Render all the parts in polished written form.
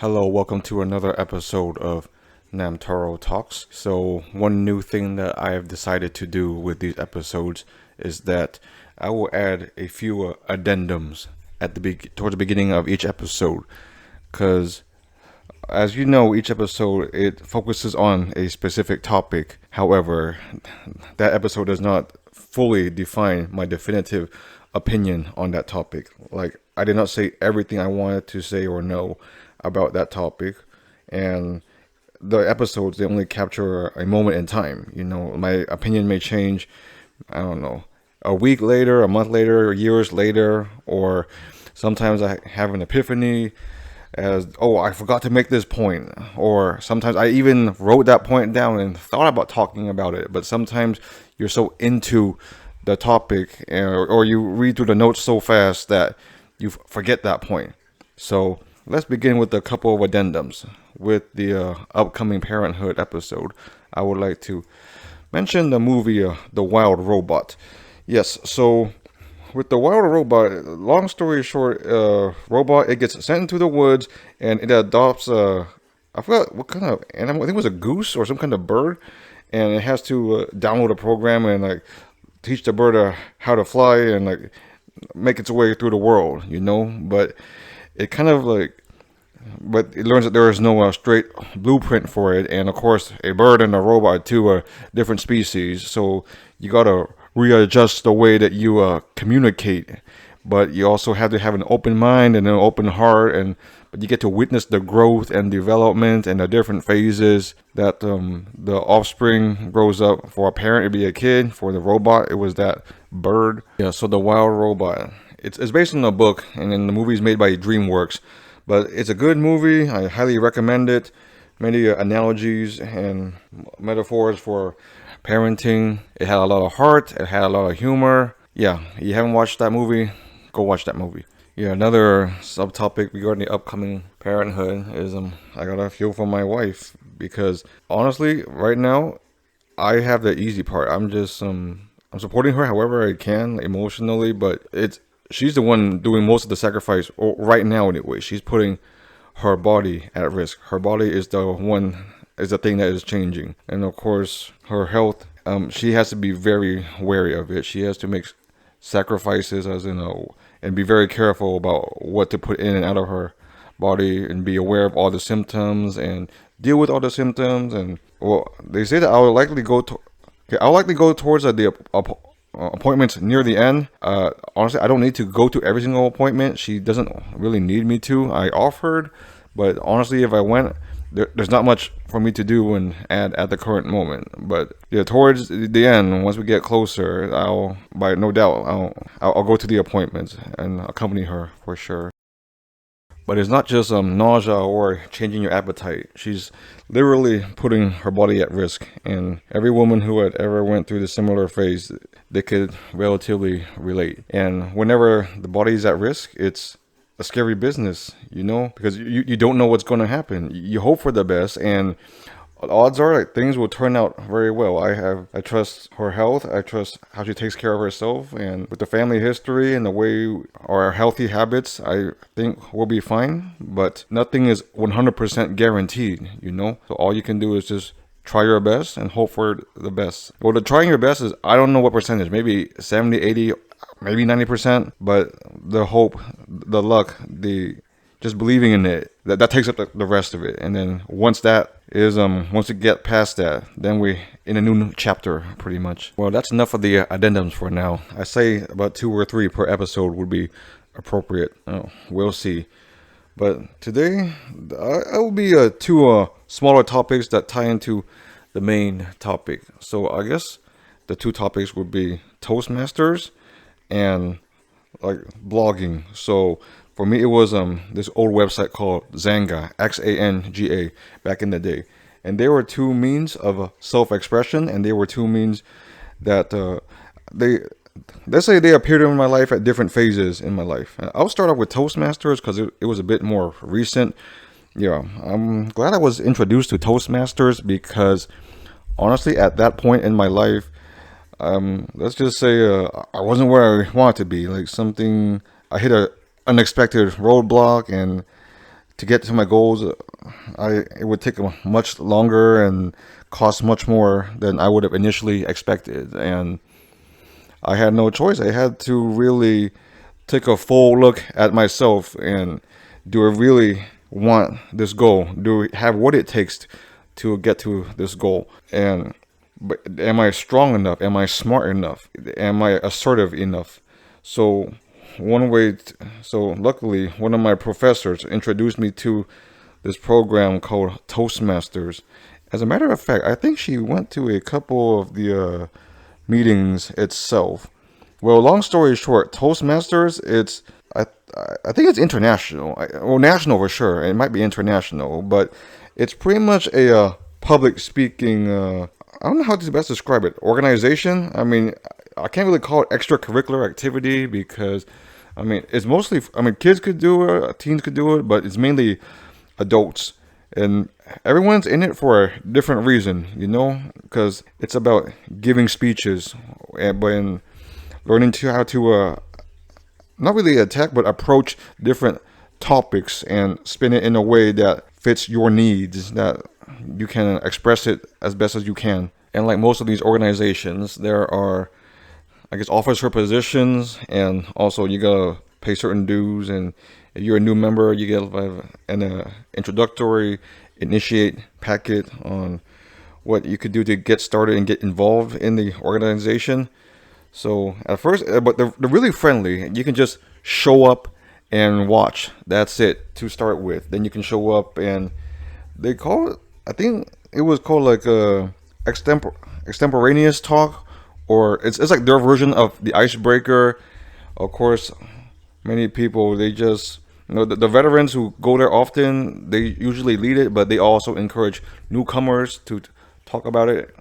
Hello, welcome to another episode of Namtaro Talks. So, one new thing that I have decided to do with these episodes is that I will add a few addendums at towards the beginning of each episode, because as you know, each episode it focuses on a specific topic. However, that episode does not fully define my definitive opinion on that topic. Like, I did not say everything I wanted to say or know about that topic, and the episodes, they only capture a moment in time. My opinion may change, I don't know, a week later, a month later, years later, or sometimes I have an epiphany as, oh, I forgot to make this point, or sometimes I even wrote that point down and thought about talking about it, but sometimes you're so into the topic, or you read through the notes so fast that you forget that point. So let's begin with a couple of addendums. With the upcoming Parenthood episode, I would like to mention the movie The Wild Robot. Yes, so with The Wild Robot, long story short, robot, it gets sent into the woods and it adopts I forgot what kind of animal. I think it was a goose or some kind of bird, and it has to download a program and like teach the bird how to fly and like make its way through the world, but it kind of but it learns that there is no straight blueprint for it, and of course a bird and a robot are two different species, so you gotta readjust the way that you communicate, but you also have to have an open mind and an open heart, but you get to witness the growth and development and the different phases that the offspring grows up. For a parent, it'd be a kid. For the robot, it was that bird. Yeah, so The Wild Robot. It's based on a book, and then the movie's made by DreamWorks. But it's a good movie. I highly recommend it. Many analogies and metaphors for parenting. It had a lot of heart. It had a lot of humor. Yeah, you haven't watched that movie? Go watch that movie. Yeah, another subtopic regarding the upcoming Parenthood is I gotta feel for my wife, because honestly, right now, I have the easy part. I'm supporting her however I can emotionally, but she's the one doing most of the sacrifice right now anyway. She's putting her body at risk. Her body is the thing that is changing. And of course, her health, she has to be very wary of it. She has to make sacrifices and be very careful about what to put in and out of her body, and be aware of all the symptoms and deal with all the symptoms. And well, they say that I'll likely go towards the appointments near the end. Honestly, I don't need to go to every single appointment. She doesn't really need me to. I offered, but honestly, if I went, there's not much for me to do and add at the current moment. But yeah, towards the end, once we get closer, I'll go to the appointments and accompany her for sure. But it's not just nausea or changing your appetite. She's literally putting her body at risk. And every woman who had ever went through the similar phase, they could relatively relate. And whenever the body is at risk, it's a scary business, because you don't know what's going to happen. You hope for the best, and odds are like things will turn out very well. I trust her health. I trust how she takes care of herself, and with the family history and the way our healthy habits, I think we'll be fine. But nothing is 100% guaranteed, So all you can do is just try your best and hope for the best. Well, the trying your best is, I don't know what percentage, maybe 70, 80, maybe 90%, but the hope, the luck, just believing in it, that takes up the rest of it. And then once we get past that, then we're in a new chapter, pretty much. Well, that's enough of the addendums for now. I say about 2 or 3 per episode would be appropriate. We'll see. But today, I will be 2 smaller topics that tie into the main topic. So I guess the 2 topics would be Toastmasters and like blogging. So for me, it was this old website called Xanga, Xanga, back in the day. And they were 2 means of self-expression, and they were 2 means that let's say they appeared in my life at different phases in my life. I'll start off with Toastmasters because it was a bit more recent. Yeah, I'm glad I was introduced to Toastmasters, because honestly, at that point in my life, let's just say I wasn't where I wanted to be. Like I hit a unexpected roadblock, and to get to my goals, it would take much longer and cost much more than I would have initially expected. And I had no choice. I had to really take a full look at myself and do I really want this goal? Do I have what it takes to get to this goal? And but am I strong enough? Am I smart enough? Am I assertive enough? So luckily, one of my professors introduced me to this program called Toastmasters. As a matter of fact, I think she went to a couple of the meetings itself. Well, long story short, Toastmasters, I think it's international. Well, national for sure. It might be international, but it's pretty much a public speaking. I don't know how to best describe it. Organization. I mean, I can't really call it extracurricular activity because, I mean, it's mostly. I mean, kids could do it, teens could do it, but it's mainly adults, and everyone's in it for a different reason, because it's about giving speeches, and learning how to not really attack, but approach different topics and spin it in a way that fits your needs, that you can express it as best as you can. And like most of these organizations, there are, I guess, offers for positions, and also you gotta pay certain dues. And if you're a new member, you get an introductory initiate packet on what you could do to get started and get involved in the organization. So at first, but they're really friendly. You can just show up and watch. That's it to start with. Then you can show up, and they call it, I think it was called like a extemporaneous talk, or it's like their version of the icebreaker. Of course, many people, they just, the veterans who go there often, they usually lead it, but they also encourage newcomers to talk about it.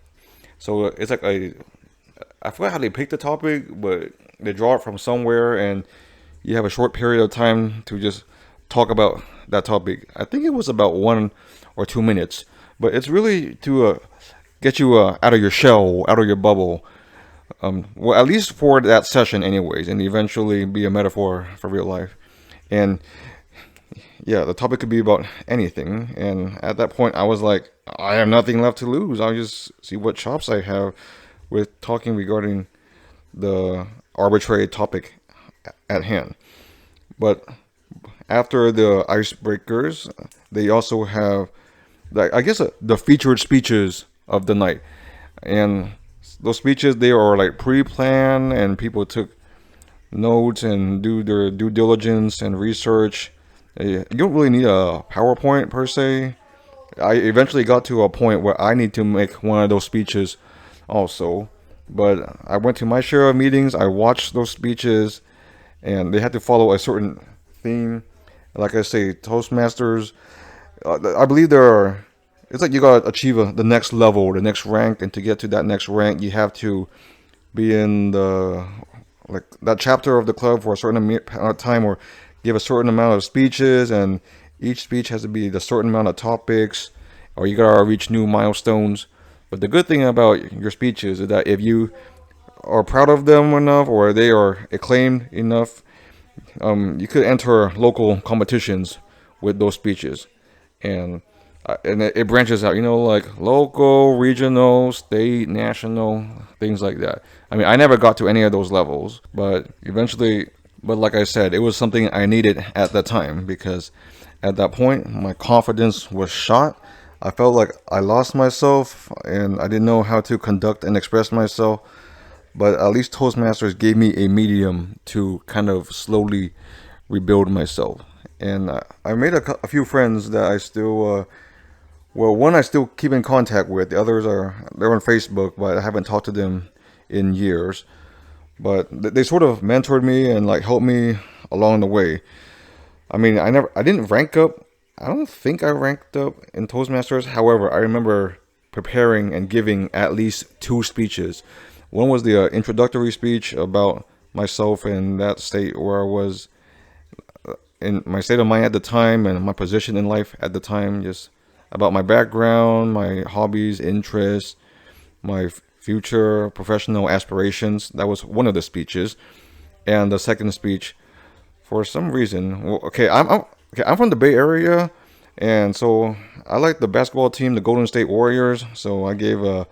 So it's like I forgot how they pick the topic, but they draw it from somewhere, and you have a short period of time to just talk about that topic. I think it was about 1 or 2 minutes, but it's really to get you out of your shell, out of your bubble. Well, at least for that session anyways, and eventually be a metaphor for real life. And yeah, the topic could be about anything. And at that point, I was like, I have nothing left to lose. I'll just see what chops I have with talking regarding the arbitrary topic at hand. But after the icebreakers, they also have, I guess, the featured speeches of the night. And those speeches, they are like pre-planned, and people took notes and do their due diligence and research. You don't really need a PowerPoint per se. I eventually got to a point where I need to make one of those speeches also. But I went to my share of meetings. I watched those speeches, and they had to follow a certain theme. Like I say, Toastmasters, I believe it's like you gotta achieve the next level, the next rank, and to get to that next rank, you have to be in that chapter of the club for a certain amount of time, or give a certain amount of speeches, and each speech has to be the certain amount of topics, or you gotta reach new milestones. But the good thing about your speeches is that if you are proud of them enough, or they are acclaimed enough, you could enter local competitions with those speeches, and it branches out, like local, regional, state, national, things like that. I mean, I never got to any of those levels, but like I said, it was something I needed at that time, because at that point, my confidence was shot. I felt like I lost myself, and I didn't know how to conduct and express myself. But at least Toastmasters gave me a medium to kind of slowly rebuild myself. And I made a few friends that I still, one I still keep in contact with. The others they're on Facebook, but I haven't talked to them in years. But they sort of mentored me and like helped me along the way. I mean, I didn't rank up. I don't think I ranked up in Toastmasters. However, I remember preparing and giving at least 2 speeches. One was the introductory speech about myself and that state where I was in my state of mind at the time, and my position in life at the time, just about my background, my hobbies, interests, my future professional aspirations. That was one of the speeches. And the second speech, for some reason, I'm from the Bay Area, And so I like the basketball team, the Golden State Warriors. So I gave a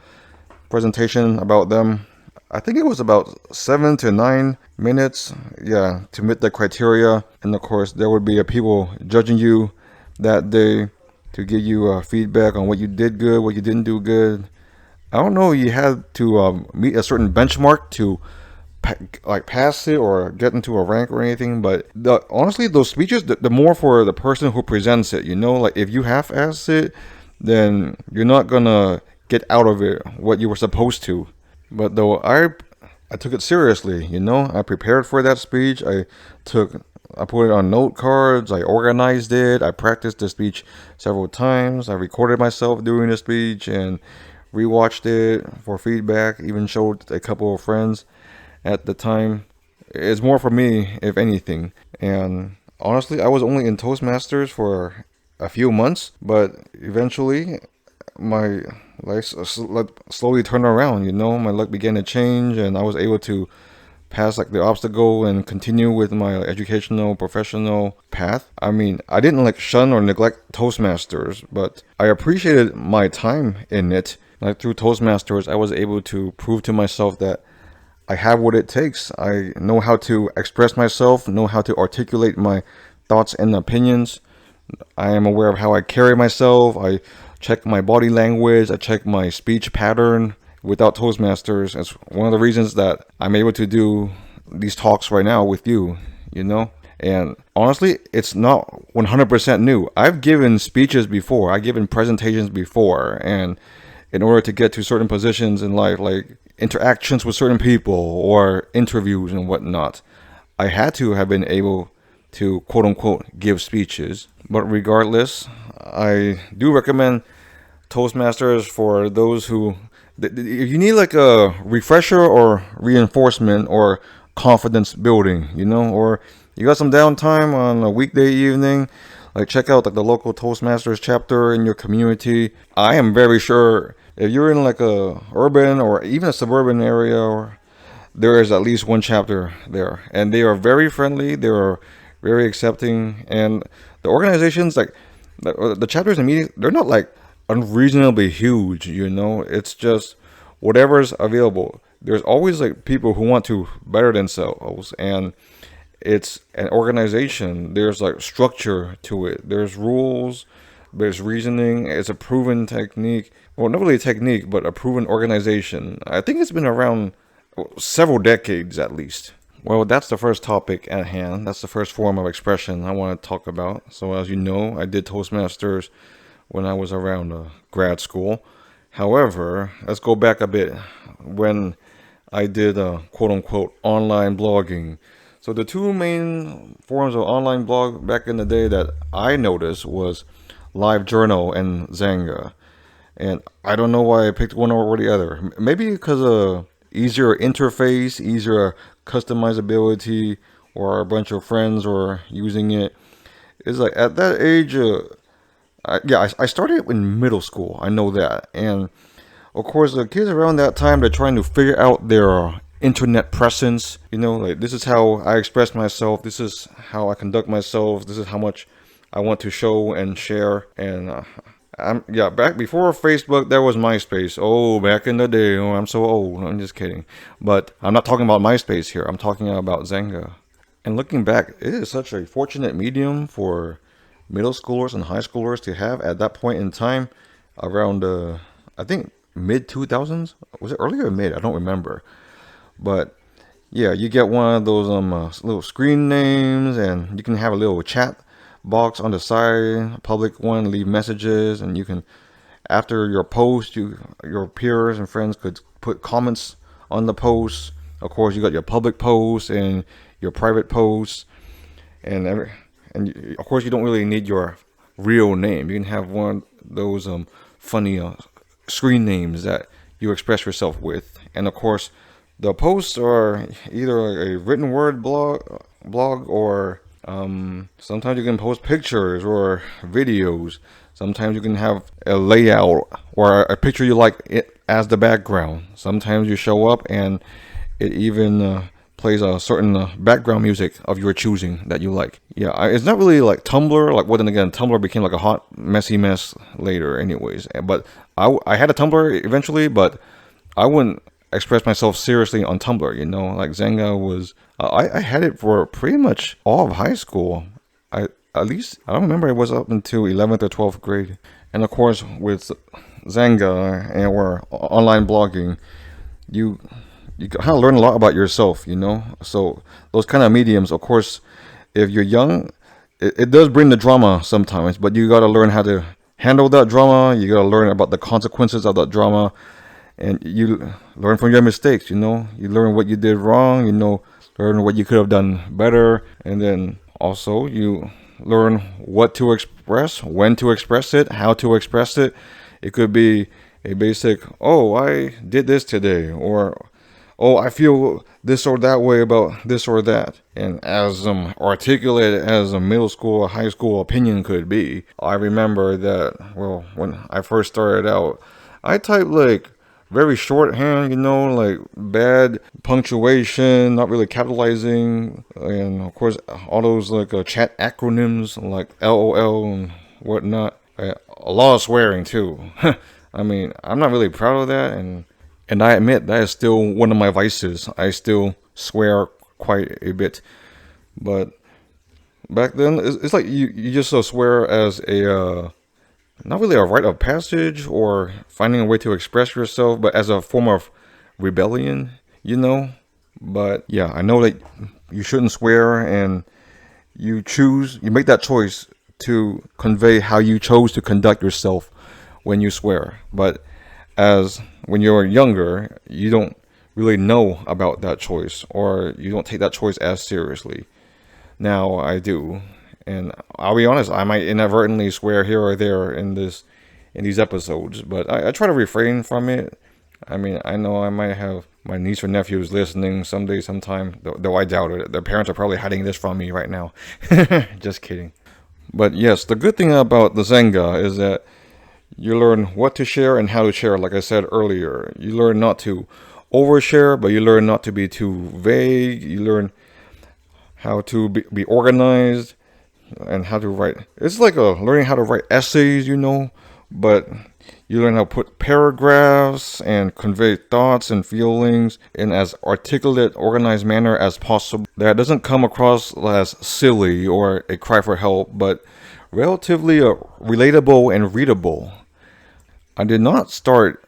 presentation about them. I think it was about 7 to 9 minutes, yeah, to meet the criteria. And of course, there would be people judging you that day to give you feedback on what you did good, what you didn't do good. I don't know, you had to meet a certain benchmark to like pass it or get into a rank or anything. But honestly, those speeches, the more for the person who presents it. Like if you half-ass it, then you're not gonna get out of it what you were supposed to. But though I took it seriously. I prepared for that speech. I put it on note cards. I organized it. I practiced the speech several times. I recorded myself doing the speech and rewatched it for feedback. Even showed a couple of friends at the time. It's more for me, if anything. And honestly, I was only in Toastmasters for a few months, but eventually my life slowly turned around. My luck began to change, and I was able to pass like the obstacle and continue with my educational professional path. I mean, I didn't like shun or neglect Toastmasters, but I appreciated my time in it. Like through Toastmasters, I was able to prove to myself that I have what it takes. I know how to express myself, know how to articulate my thoughts and opinions. I am aware of how I carry myself. I check my body language. I check my speech pattern. Without Toastmasters, it's one of the reasons that I'm able to do these talks right now with you, And honestly, it's not 100% new. I've given speeches before. I've given presentations before. And in order to get to certain positions in life, like interactions with certain people or interviews and whatnot, I had to have been able to quote unquote give speeches. But regardless, I do recommend Toastmasters for those who, if you need like a refresher or reinforcement or confidence building, or you got some downtime on a weekday evening, like check out like the local Toastmasters chapter in your community. I am very sure if you're in like a urban or even a suburban area, there is at least one chapter there, and they are very friendly. They are very accepting, and the organizations, like the chapters and meetings, they're not like unreasonably huge. It's just whatever's available. There's always like people who want to better themselves, and it's an organization. There's like structure to it. There's rules. There's reasoning. It's a proven technique. Well, not really a technique, but a proven organization. I think it's been around several decades at least. Well, that's the first topic at hand. That's the first form of expression I want to talk about. So as you know, I did Toastmasters when I was around grad school. However, let's go back a bit when I did quote unquote online blogging. So the two main forms of online blog back in the day that I noticed was LiveJournal and Xanga. And I don't know why I picked one over the other. Maybe because of easier interface, easier customizability, or a bunch of friends were using it. It's like at that age, I started in middle school. I know that. And of course, the kids around that time, they're trying to figure out their internet presence. Like this is how I express myself. This is how I conduct myself. This is how much I want to show and share. And back before Facebook, there was MySpace. Oh, back in the day. Oh, I'm so old. I'm just kidding. But I'm not talking about MySpace here. I'm talking about Xanga. And looking back, it is such a fortunate medium for middle schoolers and high schoolers to have at that point in time, around I think mid 2000s. Was it earlier or mid? I don't remember. But yeah, you get one of those little screen names, and you can have a little chat box on the side, a public one, leave messages, and you can, after your post, your peers and friends could put comments on the post. Of course, you got your public posts and your private posts, and of course, you don't really need your real name. You can have one of those funny screen names that you express yourself with. And of course, the posts are either a written word blog or sometimes you can post pictures or videos. Sometimes you can have a layout or a picture you like it as the background. Sometimes you show up and it even plays a certain background music of your choosing that you like. Yeah, it's not really like Tumblr. Like, well, then again, Tumblr became like a hot, messy mess later, anyways. But I had a Tumblr eventually, but I wouldn't express myself seriously on Tumblr. You know, like Xanga was. I had it for pretty much all of high school. At least I don't remember. It was up until 11th or 12th grade, and of course with Xanga and or online blogging, you kind of learn a lot about yourself, you know. So those kind of mediums, of course, if you're young, it does bring the drama sometimes, but you got to learn how to handle that drama. You got to learn about the consequences of that drama, and you learn from your mistakes. You know, you learn what you did wrong. You know, learn what you could have done better, and then also you learn what to express, when to express it, how to express it. It could be a basic, oh, I did this today, or oh, I feel this or that way about this or that. And as articulate as a middle school or high school opinion could be, I remember that, well, when I first started out, I typed like very shorthand, you know, like bad punctuation, not really capitalizing, and of course all those like chat acronyms like LOL and whatnot. A lot of swearing too. I mean, I'm not really proud of that, and I admit that is still one of my vices. I still swear quite a bit, but back then it's like you just swear as a not really a rite of passage or finding a way to express yourself, but as a form of rebellion, you know. But yeah, I know that you shouldn't swear, and you make that choice to convey how you chose to conduct yourself when you swear. But as when you're younger, you don't really know about that choice, or you don't take that choice as seriously. Now I do, and I'll be honest, I might inadvertently swear here or there in these episodes, but I try to refrain from it. I mean, I know I might have my niece or nephews listening someday, sometime, though I doubt it. Their parents are probably hiding this from me right now. Just kidding. But yes, the good thing about the Xanga is that you learn what to share and how to share. Like I said earlier, you learn not to overshare, but you learn not to be too vague. You learn how to be organized and how to write. It's like learning how to write essays, you know, but you learn how to put paragraphs and convey thoughts and feelings in as articulate, organized manner as possible. That doesn't come across as silly or a cry for help, but relatively relatable and readable. I did not start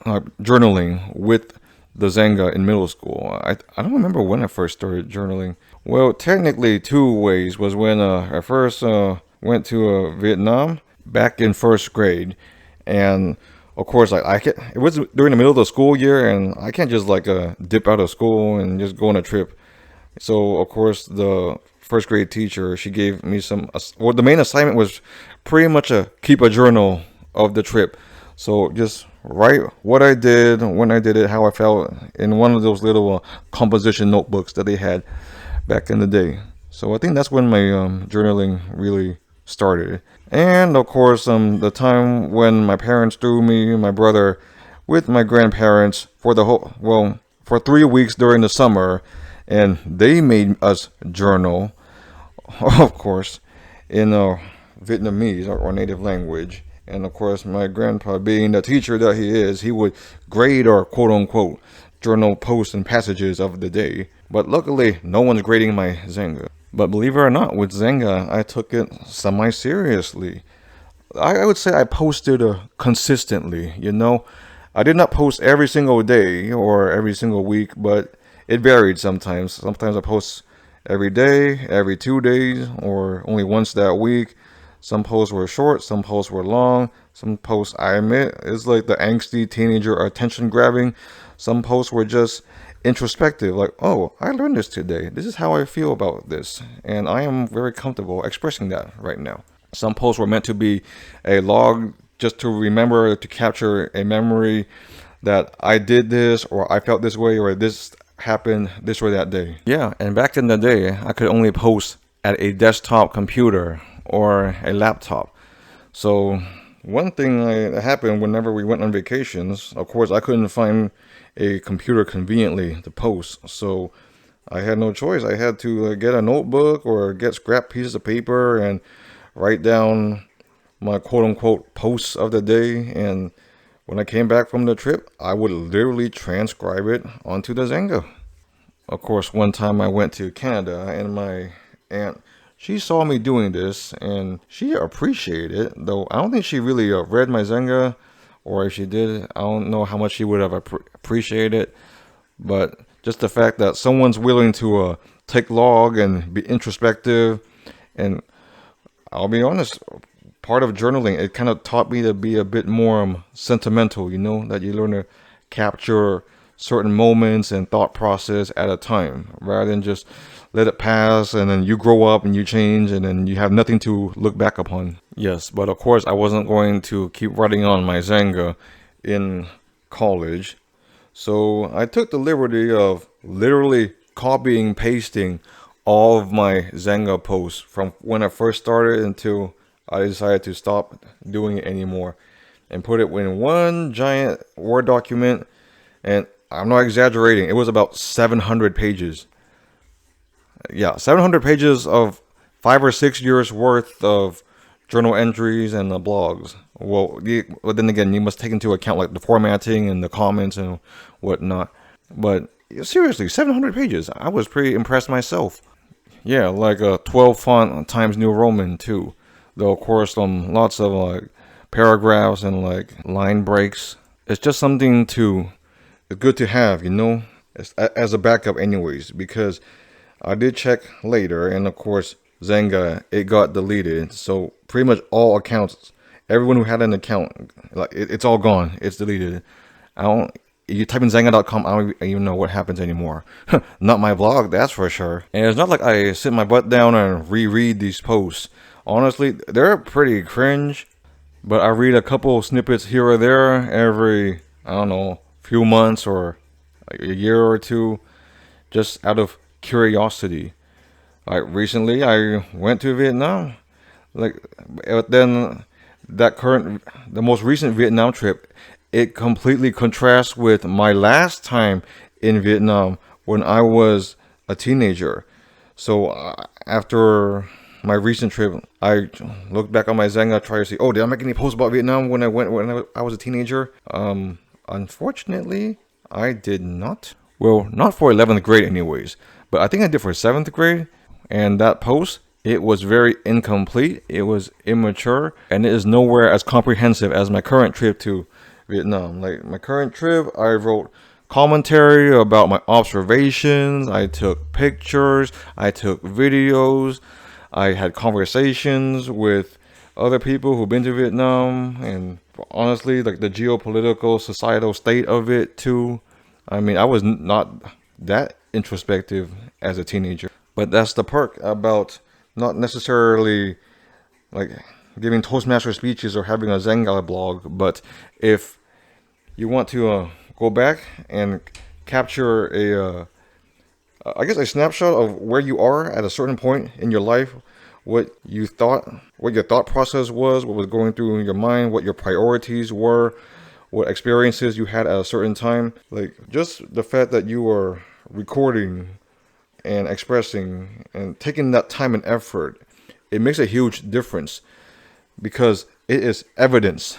journaling with the Xanga in middle school. I don't remember when I first started journaling. Well, technically two ways. Was when I first went to Vietnam back in first grade, and of course it was during the middle of the school year, and I can't just dip out of school and just go on a trip. So of course the first grade teacher, she gave me the main assignment was pretty much keep a journal of the trip. So just write what I did, when I did it, how I felt in one of those little composition notebooks that they had back in the day. So I think that's when my journaling really started. And of course, the time when my parents threw me and my brother with my grandparents for 3 weeks during the summer, and they made us journal, of course, in Vietnamese or native language. And of course, my grandpa, being the teacher that he is, he would grade or quote unquote journal posts and passages of the day. But luckily, no one's grading my Xanga. But believe it or not, with Xanga, I took it semi-seriously. I would say I posted consistently, you know. I did not post every single day or every single week, but it varied sometimes. Sometimes I post every day, every 2 days, or only once that week. Some posts were short, some posts were long. Some posts, I admit, is like the angsty teenager attention grabbing. Some posts were just introspective, like, oh, I learned this today. This is how I feel about this, and I am very comfortable expressing that right now. Some posts were meant to be a log, just to remember, to capture a memory that I did this, or I felt this way, or this happened this or that day. Yeah, and back in the day, I could only post at a desktop computer or a laptop. So one thing that happened whenever we went on vacations, of course, I couldn't find a computer conveniently to post. So I had no choice. I had to get a notebook or get scrap pieces of paper and write down my quote unquote posts of the day. And when I came back from the trip, I would literally transcribe it onto the Xanga. Of course, one time I went to Canada and my aunt, she saw me doing this and she appreciated it, though I don't think she really read my Xanga, or if she did, I don't know how much she would have appreciated it. But just the fact that someone's willing to take log and be introspective, and I'll be honest, part of journaling, it kind of taught me to be a bit more sentimental, that you learn to capture certain moments and thought process at a time rather than just let it pass and then you grow up and you change and then you have nothing to look back upon. Yes, but of course I wasn't going to keep writing on my Xanga in college. So I took the liberty of literally copying, pasting all of my Xanga posts from when I first started until I decided to stop doing it anymore, and put it in one giant Word document. And I'm not exaggerating, it was about 700 pages. Yeah, 700 pages of 5 or 6 years worth of journal entries and blogs. Well, but then again, you must take into account like the formatting and the comments and whatnot. But seriously, 700 pages. I was pretty impressed myself. Yeah, like a 12 font Times New Roman too. Though of course, lots of like paragraphs and like line breaks. It's just something it's good to have, as a backup anyways, because I did check later, and of course, Xanga, it got deleted. So pretty much all accounts, everyone who had an account, like it's all gone. It's deleted. You type in Xanga.com, I don't even know what happens anymore. Not my blog, that's for sure. And it's not like I sit my butt down and reread these posts. Honestly, they're pretty cringe, but I read a couple snippets here or there every, I don't know, few months or a year or two, just out of curiosity. Like recently, I went to Vietnam. But then the most recent Vietnam trip, it completely contrasts with my last time in Vietnam when I was a teenager. So after my recent trip, I looked back on my Xanga, tried to see, did I make any posts about Vietnam when I was a teenager? Unfortunately, I did not. Well, not for 11th grade anyways, but I think I did for 7th grade. And that post, it was very incomplete, it was immature, and it is nowhere as comprehensive as my current trip to Vietnam. Like my current trip, I wrote commentary about my observations, I took pictures, I took videos, I had conversations with other people who've been to Vietnam, and honestly, like the geopolitical, societal state of it too. I mean, I was not that introspective as a teenager. But that's the perk about not necessarily like giving Toastmaster speeches or having a Xanga blog. But if you want to go back and capture a snapshot of where you are at a certain point in your life, what your thought process was, what was going through your mind, what your priorities were, what experiences you had at a certain time, like just the fact that you were recording and expressing and taking that time and effort, it makes a huge difference because it is evidence,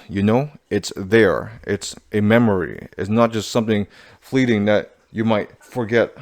it's there, it's a memory, it's not just something fleeting that you might forget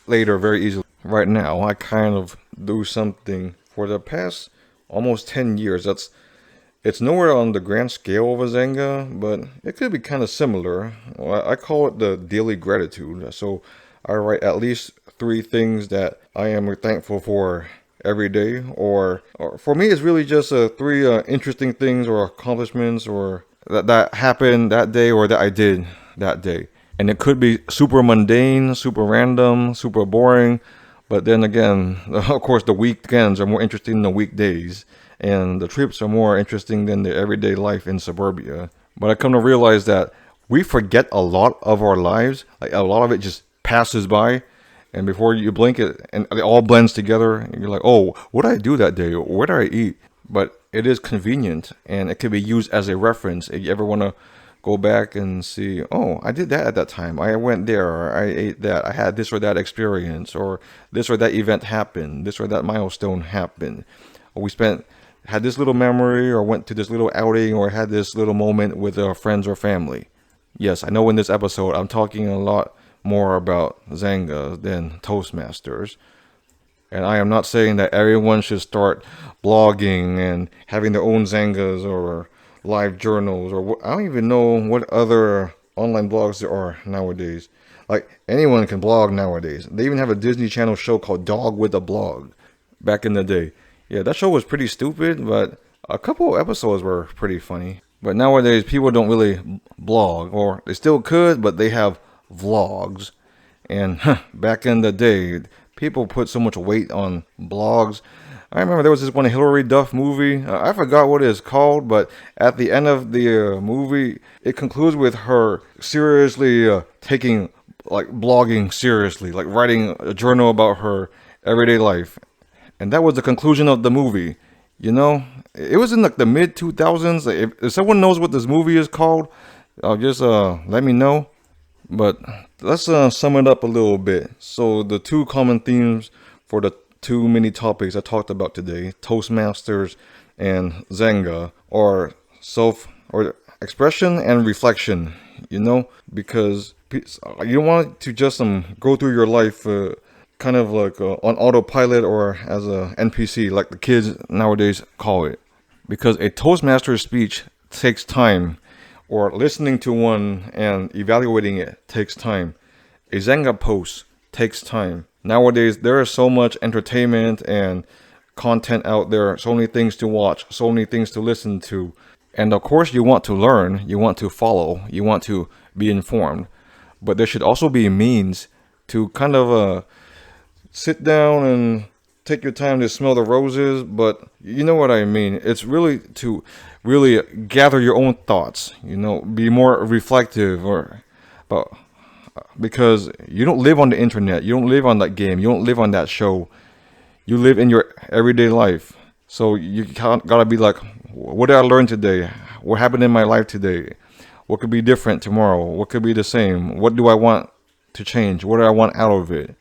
later very easily. Right now, I kind of do something for the past almost 10 years. It's nowhere on the grand scale of a Xanga, but it could be kind of similar. I call it the daily gratitude. So I write at least 3 things that I am thankful for every day, or for me, it's really just 3 interesting things or accomplishments or that happened that day or that I did that day. And it could be super mundane, super random, super boring. But then again, of course, the weekends are more interesting than the weekdays. And the trips are more interesting than the everyday life in suburbia. But I come to realize that we forget a lot of our lives. Like a lot of it just passes by. And before you blink it, and it all blends together. And you're like, oh, what did I do that day? Where did I eat? But it is convenient. And it can be used as a reference. If you ever want to go back and see, oh, I did that at that time. I went there, or I ate that. I had this or that experience, or this or that event happened, this or that milestone happened. Or had this little memory, or went to this little outing, or had this little moment with friends or family. Yes, I know in this episode I'm talking a lot more about Xanga than Toastmasters. And I am not saying that everyone should start blogging and having their own Xangas or live journals, or I don't even know what other online blogs there are nowadays. Like, anyone can blog nowadays. They even have a Disney Channel show called Dog with a Blog back in the day. Yeah, that show was pretty stupid, but a couple episodes were pretty funny. But nowadays, people don't really blog, or they still could, but they have vlogs. And back in the day, people put so much weight on blogs. I remember there was this one Hillary Duff movie. I forgot what it's called, but at the end of the movie, it concludes with her seriously taking, like, blogging seriously, like writing a journal about her everyday life. And that was the conclusion of the movie. You know, it was in like the mid 2000s. If someone knows what this movie is called, just let me know. But let's sum it up a little bit. So the two common themes for the two mini topics I talked about today, Toastmasters and Xanga, are expression and reflection. You know, because you don't want to just go through your life kind of like on autopilot or as a NPC, like the kids nowadays call it. Because a Toastmaster speech takes time, or listening to one and evaluating it takes time. A Xanga post takes time. Nowadays, there is so much entertainment and content out there, so many things to watch, so many things to listen to. And of course, you want to learn, you want to follow, you want to be informed. But there should also be a means to kind of sit down and take your time to smell the roses, but you know what I mean. It's really to really gather your own thoughts, you know, be more reflective, because you don't live on the internet, you don't live on that game, you don't live on that show, you live in your everyday life. So you gotta be like, what did I learn today? What happened in my life today? What could be different tomorrow? What could be the same? What do I want to change? What do I want out of it?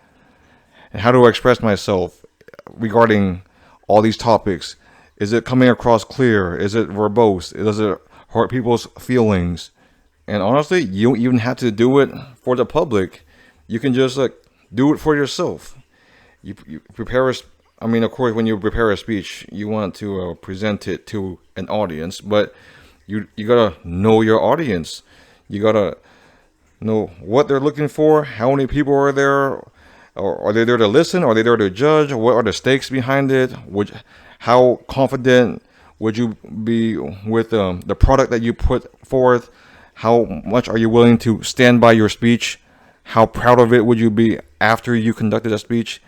And how do I express myself regarding all these topics? Is it coming across clear? Is it verbose? Does it hurt people's feelings? And honestly, you don't even have to do it for the public. You can just do it for yourself. You prepare of course, when you prepare a speech, you want to present it to an audience, but you gotta know your audience. You gotta know what they're looking for, how many people are there. Or are they there to listen? Are they there to judge? What are the stakes behind it? How confident would you be with the product that you put forth? How much are you willing to stand by your speech? How proud of it would you be after you conducted a speech?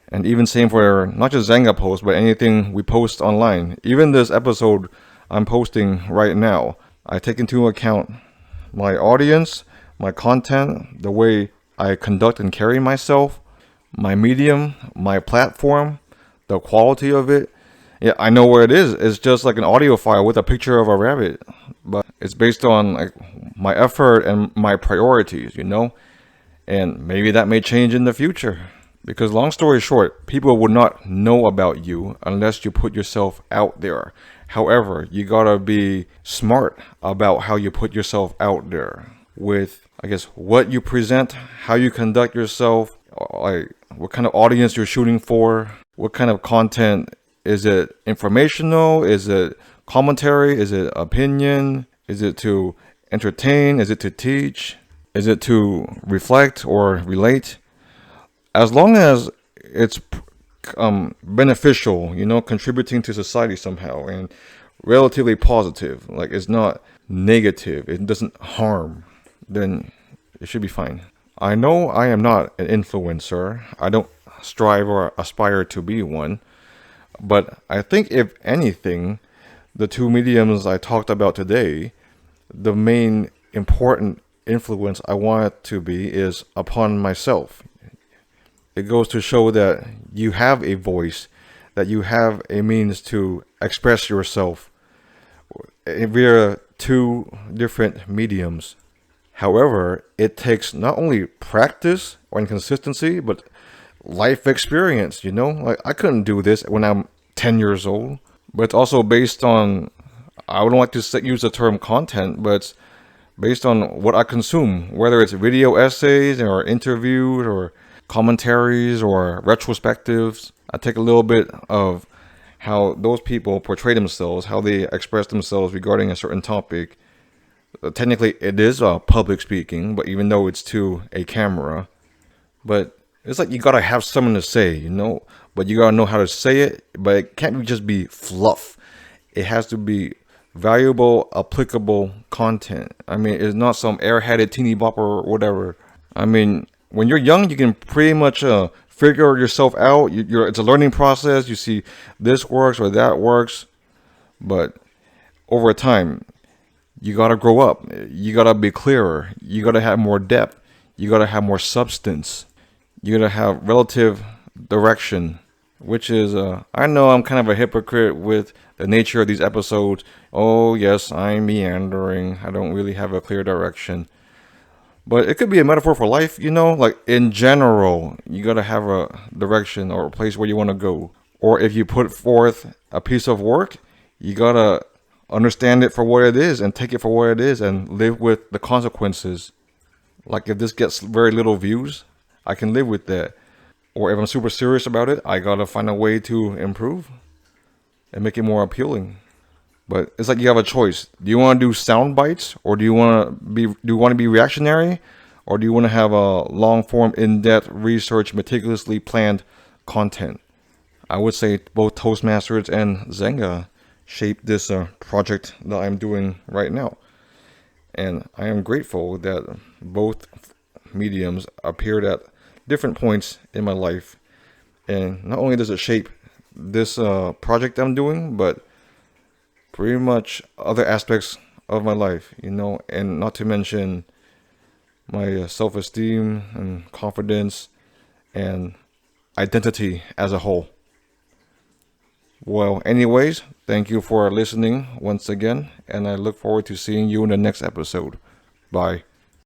And even same for not just Xanga posts, but anything we post online. Even this episode I'm posting right now, I take into account my audience, my content, the way I conduct and carry myself, my medium, my platform, the quality of it. Yeah, I know where it is. It's just like an audio file with a picture of a rabbit, but it's based on like my effort and my priorities, you know? And maybe that may change in the future. Because long story short, people would not know about you unless you put yourself out there. However, you gotta be smart about how you put yourself out there with, I guess, what you present, how you conduct yourself, like what kind of audience you're shooting for, what kind of content. Is it informational? Is it commentary? Is it opinion? Is it to entertain? Is it to teach? Is it to reflect or relate? As long as it's beneficial, you know, contributing to society somehow and relatively positive, like it's not negative, it doesn't harm, then it should be fine. I know I am not an influencer. I don't strive or aspire to be one. But I think if anything, the two mediums I talked about today, the main important influence I want it to be is upon myself. It goes to show that you have a voice, that you have a means to express yourself via two different mediums. However, it takes not only practice and consistency, but life experience, Like, I couldn't do this when I'm 10 years old. But it's also based on, I don't like to use the term content, but it's based on what I consume, whether it's video essays or interviews or commentaries or retrospectives. I take a little bit of how those people portray themselves, how they express themselves regarding a certain topic. Technically, it is public speaking, but even though it's to a camera, but it's like you gotta have something to say, But you gotta know how to say it, but it can't just be fluff. It has to be valuable, applicable content. I mean, it's not some airheaded teeny bopper or whatever. I mean, when you're young, you can pretty much figure yourself out. It's a learning process. You see this works or that works, but over time, you gotta grow up. You gotta be clearer. You gotta have more depth. You gotta have more substance. You gotta have relative direction, which is, I know I'm kind of a hypocrite with the nature of these episodes. Oh yes, I'm meandering. I don't really have a clear direction. But it could be a metaphor for life, Like, in general, you gotta have a direction or a place where you want to go. Or if you put forth a piece of work, you gotta understand it for what it is and take it for what it is and live with the consequences. Like, if this gets very little views, I can live with that. Or if I'm super serious about it, I gotta find a way to improve and make it more appealing. But it's like you have a choice. Do you want to do sound bites, or do you want to be reactionary, or do you want to have a long form, in-depth research, meticulously planned content? I would say both Toastmasters and Xanga shaped this project that I'm doing right now, and I am grateful that both mediums appeared at different points in my life. And not only does it shape this project I'm doing, but pretty much other aspects of my life, and not to mention my self-esteem and confidence and identity as a whole. Well, anyways, thank you for listening once again, and I look forward to seeing you in the next episode. Bye.